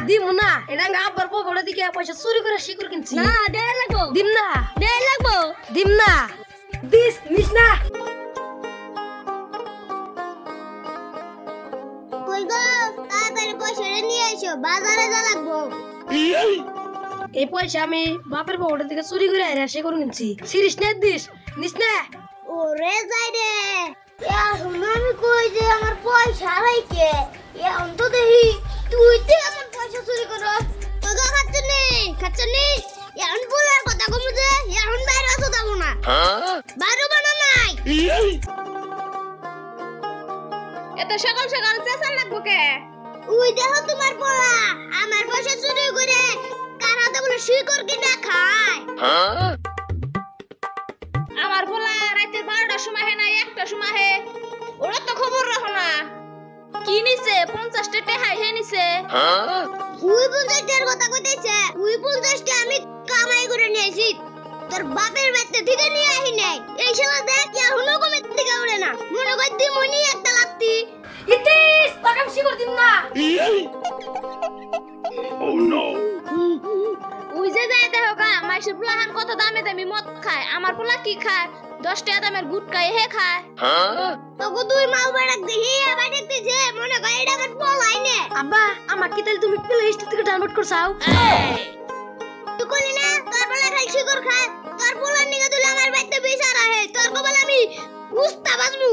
দিমু না এটা আব্বার পকেটে দিকে পয়সা চুরি করে শিকুর কিনছি না দেয় লাগবো দিম না দেয় লাগবো দিম না দিস নিস না কই গো তাড়াতাড়ি পয়সাটা নিয়ে এসো বাজারে যা লাগবো এই পয়সা আমি বাপের পকেটে দিকে চুরি করে আইরা শিকুর কিনছি সিরিস না দিস নিস না ওরে যাই রে এখন আমি কই যে আমার পয়সা রাইকে এখন তো দেখি তুই তো আমার পয়সা চুরি করস তো গা খাচ্ছ নি এখন বলার কথা কমু যে এখন বাইরে আসো যাবো না বাইরে বানা নাই এত সকাল সকাল চেঁচান লাগবো কে ওই দেখো তোমার পোলা আমার পয়সা চুরি করে কার হাতে বলে শিকড় কিনা খায় আমার পোলা রাতে 12টার সময় হে না 1টার সময় হে ওরা তো খবর রাখো না কি নিছে 50টা টাকা হে নিছে ওই 50টার কথা কইতেছে ওই 50টা আমি কামাই করে নিয়েছি তোর বাপের বাড়িতে থেকে নিয়ে আহি নাই এই সময় দেখ এখনো কমে থেকে উড়ে না মনে কর দিমুনি একটা লাত্তি ইতিস পাকাম শিকুর দিম না ওই যে যায় দেখো গা মাইসের পোলাহান কত দামে দামি মদ খায় আমার পোলা কি খায় 10 টাকা দামের গুটকা হে খায় তোকে তুই মাল বাড়াক দেখি আবার দেখতেছে মনে কর এটা আমার পোলাই নে আব্বা আমার কি তাহলে তুমি প্লে স্টোর থেকে ডাউনলোড করছাও তুই কইলি না তোর পোলা খাই শিকড় খায় তোর পোলার নিকে তুই আমার বাড়িতে বিচার আহে তোর কবল আমি উস্তা বাজমু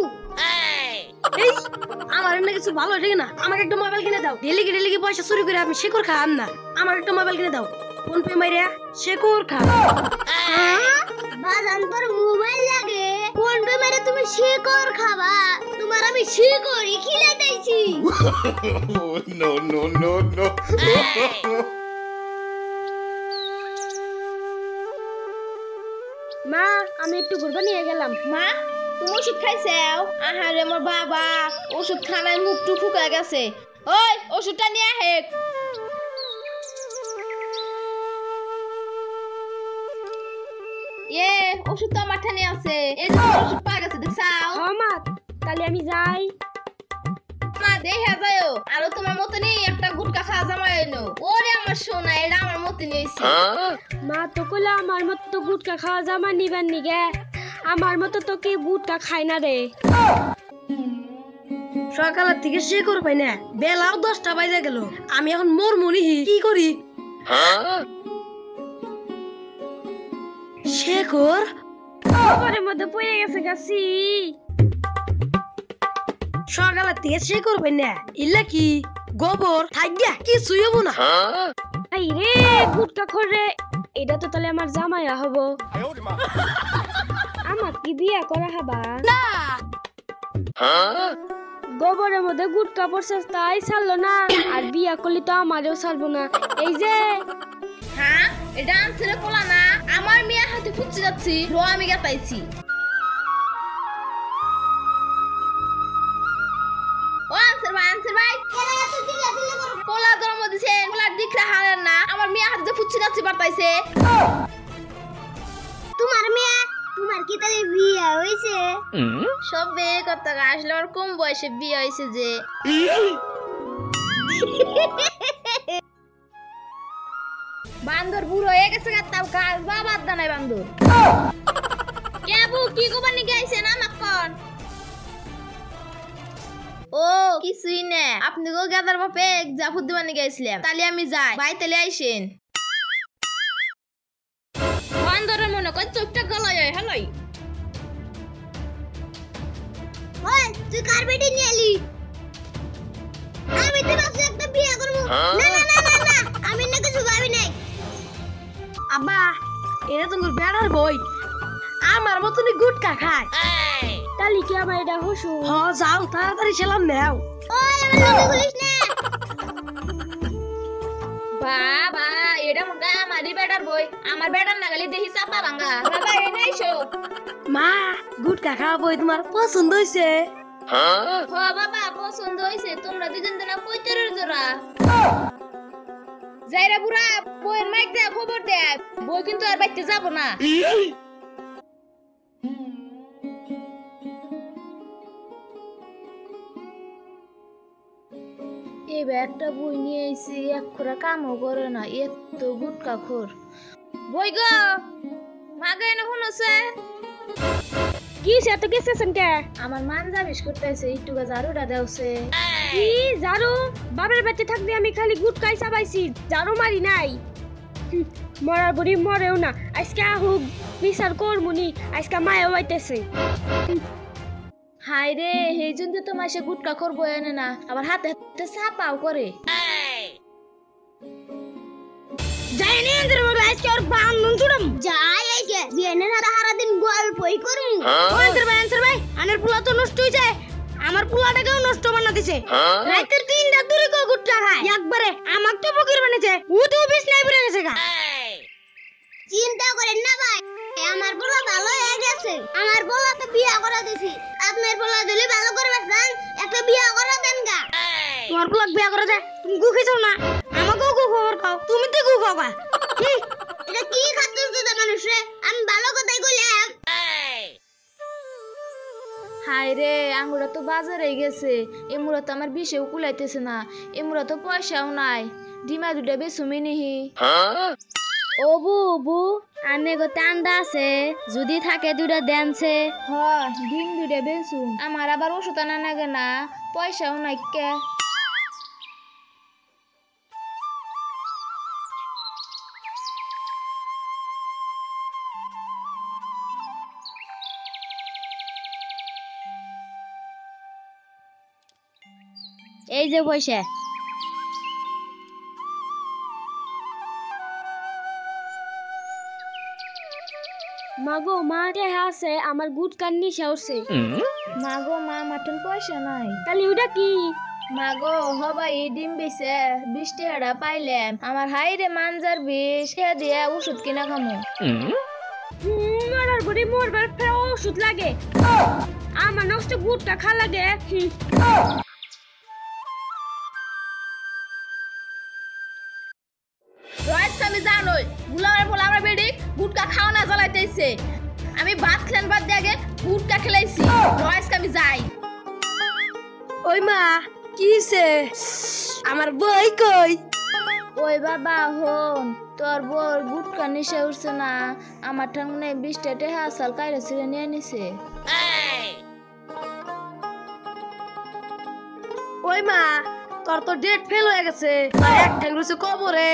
এই আমার না কিছু ভালো ঠিক না আমাকে একটা মোবাইল কিনে দাও ডেলি কি পয়সা চুরি করে আমি শিকড় খাম না আমার একটা মোবাইল কিনে দাও ফোন পে মাইরা শিকড় খা বাজান তোর মোবাইল লাগে ফোন পে মেরে তুমি শিকড় খাবা তোমার আমি শিকড়ই খিলাইতেছি No, no, no, no. মা আমি একটু ঘুরবা নিয়ে গেলাম মা তুমি ওষুধ খাইছাও আহারে আমার বাবা ওষুধ খানায় মুখ টুক ফুকা গেছে ওই ওষুধটা নিয়ে আহে ওষুধ তো আমার ঠানে আছে এই যে ওষুধ পাওয়া গেছে দেখছাও মা তাহলে আমি যাই মা দেখা যায়ও আরো তোমার মতনই একটা গুটকা খাওয়া জামাই এনো ওরে আমার সোনা এটা আমার মতনই হইছে মা তো কইলা আমার মতো তো গুটকা খাওয়া জামা নিবেন নিগে আমার মতো তো কি গুটকা খায় না রে সকালের থেকে সে করবাই না বেলাও 10টা বাজে গেল আমি এখন মোর মনি কি করি শেখর খবরের মধ্যে পড়ে গেছে গাছি সকালের থেকে সে করবাই না ইল্লা কি গোবর থাকবে কিছুই হবো না এই রে গুটকা খরে এটা তো তাহলে আমার জামাইয়া হবো আমার কি বিয়া করা হবা না গোবরের মধ্যে গুটকা পড়ছে তাই ছাড়লো না আর বিয়া করলে তো আমারও ছাড়বো না এই যে হ্যাঁ এটা আনসারে কোলা না আমার মেয়ে হাতে ফুটছে যাচ্ছি লো আমি গাতাইছি ও আনসার ভাই কোলা জন্ম দিছেন কোলার দিক রাখালেন না আমার মেয়ে হাতে ফুটছে যাচ্ছি বাতাইছে তোমার মেয়ে তোমার কি তাহলে বিয়ে হইছে সব বিয়ে করতে আসলে আমার কম বয়সে বিয়ে হয়েছে যে বান্দর বুড়ো হয়ে গেছে তাও কাজ বাবার দানাই বান্দর কেবু কি গোবানি গাইছে না মাকন ও কিছুই না আপনি গো গাদার বাপে জাফর দিবানি গাইছিলাম তাহলে আমি যাই ভাই তাহলে আইসেন বান্দরের মনে কর চোখটা গলায় হ্যালোই ওই তুই কার বেটি নিয়ে এলি আমি তো ভাবছি একটা বিয়ে করব না না না না না আমি না কিছু ভাবি নাই আব্বা এটা তোমার বেড়ার বই আমার মতনই গুটকা খায় তাহলে কি আমার এটা হসু হ যাও তাড়াতাড়ি ছিলাম নাও ওই আমার লগে বলিস না বাবা এটা মনে আমারই বেটার বই আমার বেটার নাগালি দেখি চাপা ভাঙা বাবা এনেই শো মা গুটকা খাওয়া বই তোমার পছন্দ হয়েছে হ বাবা পছন্দ হইছে তোমরা দুজন না কইতেরের জোড়া যাইরা বুড়া বইয়ের মাইক দে খবর দে বই কিন্তু আর বাইতে যাব না এ একটা বই নিয়ে এসেছি, এক খোরা কামও করে না, এত গুটকা খোর। বই গো মাগে না শুনছে কি সে এত কেসেছেন কে? আমার মান যাবিস করতেছে, একটু ঝাড়ুটা দেওছে। কি জারু? বাবার বাড়িতে থাকতে আমি খালি গুটকাই চাবাইছি, জারু মারি নাই। মরার বুড়ি মরেও না, আজকে আহুক বিচার করমুনি, আজকে মায়েও আইতেছে। হাই রে, এই জন্য তো মাসে গুটকা করবো এনে না, আবার হাতে হাতে চাপাও করে। যাই নি এদের বলে আজকে ওর বান্ধন ছুড়ম। যাই আইছে বিয়েনে না সারা দিন গল্পই করু। আনসার ভাই আনের পোলা তো নষ্ট হয়ে যায়, আমার পোলাটাকেও নষ্ট বানা দিছে। রাতের 3টা দূরে কো গুটকা খায়, একবারে আমাক তো ফকির বানাইছে, ও তো বিছনায় পড়ে গেছে গা। চিন্তা করেন না ভাই, আমার পোলা ভালো হয়ে গেছে। আমার পোলা তো বিয়া করে দিছি, আপনার পোলা যদি ভালো করবে চান একটা বিয়া করে দেন গা। তোমার পোলা বিয়া করে যায়, তুমি গু খেছো না, আমাকেও গু খবর খাও, তুমি তো গু খাও গা। এটা কি খাচ্ছিস তো মানুষ রে, আমি ভালো কথাই কইলাম। হাই রে, আঙ্গুরা তো বাজারে গেছে, এমুরা তো আমার বিষেও কুলাইতেছে না, এমুরা তো পয়সাও নাই, ডিমা দুটা বেসুমি নিহি। ও বু বু আনে গতে আন্ডা আছে, যদি থাকে দুইটা দেনছে। হ ডিম দুটা বেসুম, আমার আবার ওষুধ আনা লাগে না, পয়সাও নাই কে। এই যে পয়সা। মাগো মাঠে আছে, আমার গুটকার নিশা উঠছে। মাগো মা মাটন পয়সা নাই। তাহলে ওটা কি? মাগো হবা এই ডিম বেছে 20 টাকা পাইলাম, আমার হাই রে মানজার বিষ হে দিয়ে ওষুধ কিনা খামু। মরার বুড়ি মরবার ফের ওষুধ লাগে, আমার নষ্ট গুটকা খা লাগে। রয়েস আমি জানোই গুলামের ফলে আমার বেডি গুটকা খাওয়া না জ্বালাইতেছে, আমি ভাত খেলেন বাদ দিয়ে আগে গুটকা খেলাইছি। রয়েস আমি যাই। ওই মা কিসে আমার বই কই? ওই বাবা হন, তোর বোর গুটকা নিশে উঠছে না, আমার ঠাঙ্গনে 20 টাকা হাসাল কাইরে ছিঁড়ে নিয়ে নিছে। ওই মা তোর তো ডেট ফেল হয়ে গেছে, এক ঠ্যাং রয়েছে কবরে,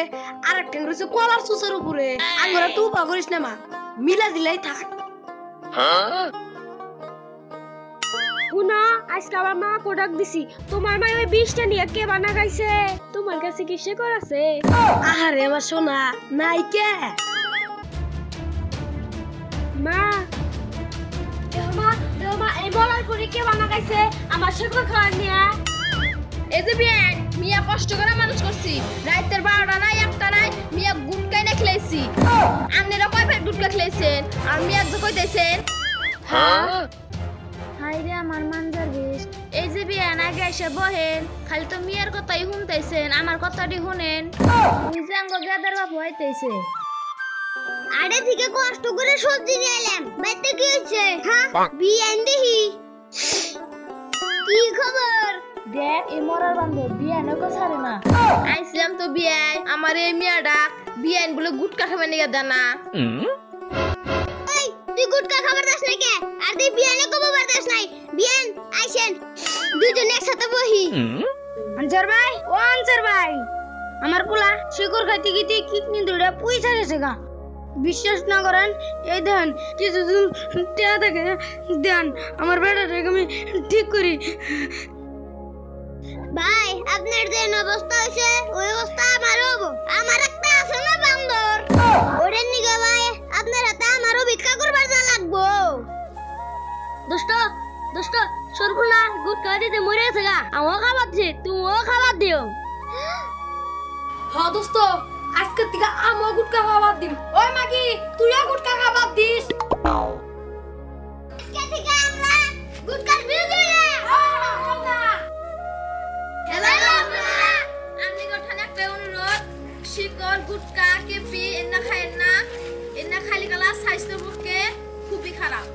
আর এক ঠ্যাং রয়েছে কলার সুসের উপরে। আঙ্গুরা তুই পা করিস না মা, মিলা দিলাই থাক। শুনো, আজকে আমার মা কোডাক দিছি, তোমার মা ওই 20টা নিয়ে কে বানা গাইছে? তোমার কাছে কি সে করাছে? আরে আমার সোনা নাই কে মা? দেও মা এই বলার করে কে বানা গাইছে আমার শেকর খাওয়ার নিয়ে? এই যে বিয়ান মিয়া কষ্ট করে মানুষ করছি, রাতের 12টা নাই 1টা নাই মিয়া গুটকাই না খেলাইছি। আপনারা কয় ফের গুটকা খেলাইছেন আর মিয়া যে কইতেছেন? হ্যাঁ হাই রে আমার মানজার বিষ। এই যে বিয়ান আগে এসে বহেন, খালি তো মিয়ার কথাই শুনতেছেন, আমার কথাটি শুনেন। ওই যে আঙ্গ গাদার বাপ হইতেছে। আরে থেকে কষ্ট করে সবজি নিয়ে এলাম, বাইতে কি হইছে? হ্যাঁ বিয়ান দিহি। কি খবর? দেখ এই মরার বান্ধব বিয়ানও ছাড়ে না। আইছিলাম তো বিয়ান, আমার এই মিয়া ডাক বিয়ান বলে গুটকা খাবে নিয়ে দানা। এই তুই গুটকা খাবার দাস নাই কে? আর তুই বিয়ানে কবার দাস নাই? বিয়ান আইছেন দুইজন একসাথে বহি। আনসার ভাই, ও আনসার ভাই, আমার পোলা শিকড় খাইতে গিয়ে কিডনি দুইটা পয়সা গেছে গা। বিশ্বাস না করেন এই দেন কিছু টেয়া থাকে দেন, আমার বেটাটাকে আমি ঠিক করি। ভাই আপনার যে অবস্থা হয়েছে ওই অবস্থা আমারও হবো। আমার একটা আছে না বান্দর, ওরে নিগা ভাই আপনার হাতে আমারও ভিক্ষা করবার যা লাগবো। দোস্ত দোস্ত সরবুলা গুটকা দিতে মরে গেছে গা, আমাও খাবার দিছে, তুমিও খাবার দিও। হ্যাঁ দোস্ত, আজকে থেকে আমিও গুটকা খাবার দিম। ওই মাগি তুইও গুটকা খাবার দিস। আজকে থেকে আমরা গুটকার বিরোধী হইলাম। আমি গঠনে একটা অনুরোধ, শিকড় গুটকা কেপি এন্না খায়েন না, এন্না খালি কালা স্বাস্থ্যের পক্ষে খুবই খারাপ।